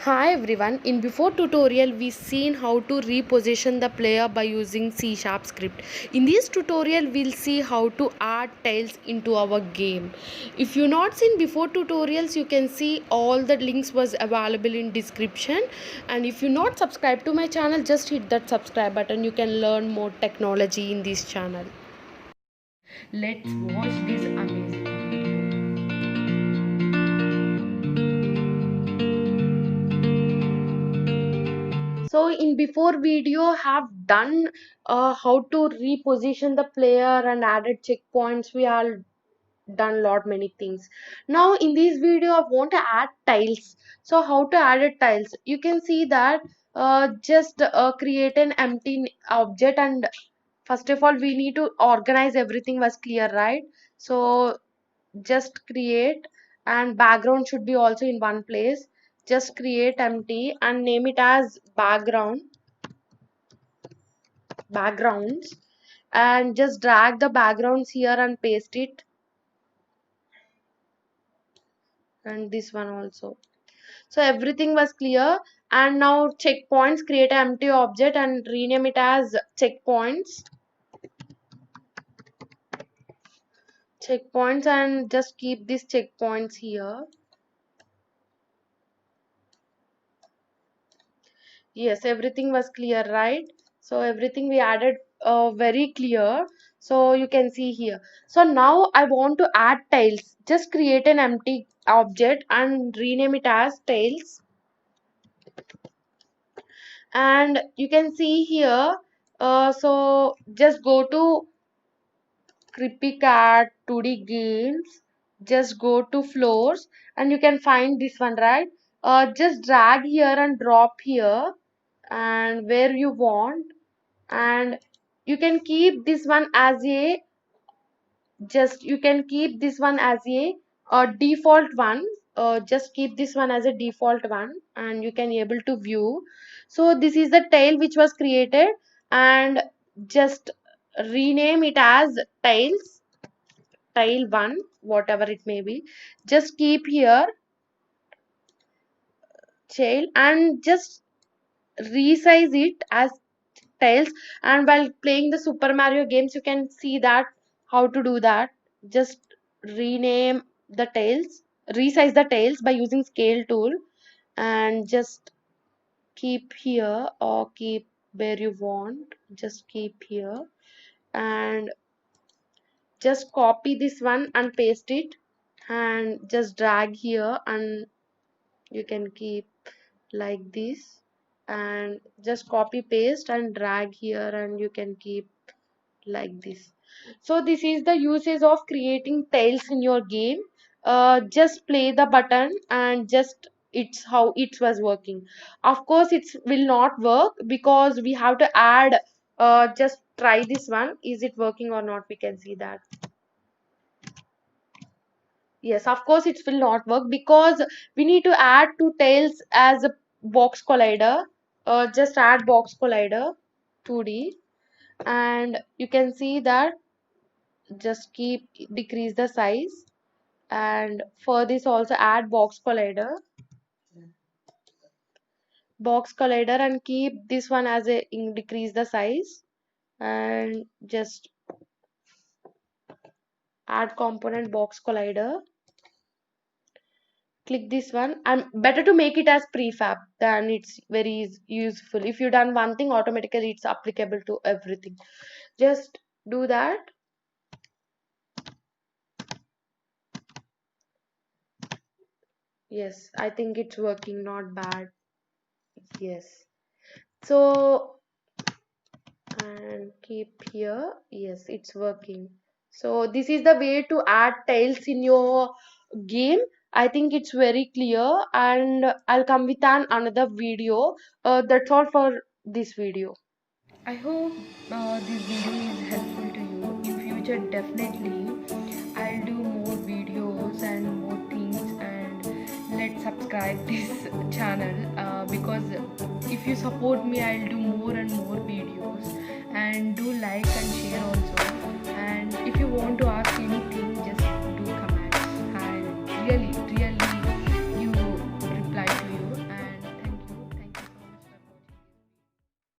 Hi everyone, in before tutorial we seen how to reposition the player by using C# script. In this tutorial we'll see how to add tiles into our game. If you not seen before tutorials, you can see all the links was available in description, and if you not subscribe to my channel, just hit that subscribe button. You can learn more technology in this channel. Let's watch this amazing video. So in before video have done how to reposition the player and added checkpoints. We all done lot many things. Now in this video I want to add tiles. So how to add it tiles, you can see that just create an empty object, and first of all we need to organize everything was clear, right? So just create, and background should be also in one place. Just create empty and name it as backgrounds, and just drag the backgrounds here and paste it, and this one also. So everything was clear. And now checkpoints, create an empty object and rename it as checkpoints, and just keep these checkpoints here. Yes, everything was clear, right? So everything we added very clear. So you can see here. So now I want to add tiles. Just create an empty object and rename it as tiles. And you can see here. So just go to Creepy Cat 2D games. Just go to floors and you can find this one, right? Just drag here and drop here and where you want, and you can keep this one as a default one. Just keep this one as a default one and you can able to view. So this is the tail which was created, and just rename it as tiles, tile 1, whatever it may be. Just keep here tail and just resize it as tiles. And while playing the Super Mario games you can see that how to do that. Just rename the tails, resize the tails by using scale tool, and just keep here or keep where you want. Just keep here and just copy this one and paste it, and just drag here and you can keep like this, and just copy paste and drag here and you can keep like this. So this is the usage of creating tiles in your game. Just play the button and just it's how it was working. Of course it will not work because we have to add. Just try this one, is it working or not? We can see that yes, of course it will not work because we need to add two tails as a box collider. Just add box collider 2D, and you can see that just keep decrease the size, and for this also add box collider and keep this one as a decrease the size, and just add component box collider, click this one. And better to make it as prefab, then it's very useful. If you done one thing, automatically it's applicable to everything. Just do that. Yes, I think it's working, not bad. Yes, so and keep here. Yes, it's working. So this is the way to add tiles in your game. I think it's very clear, and I'll come with another video. That's all for this video. I hope this video is helpful to you. In future, definitely I'll do more videos and more things, and let's subscribe this channel because if you support me, I'll do more and more videos. And do like and share also. And if you want to ask anything,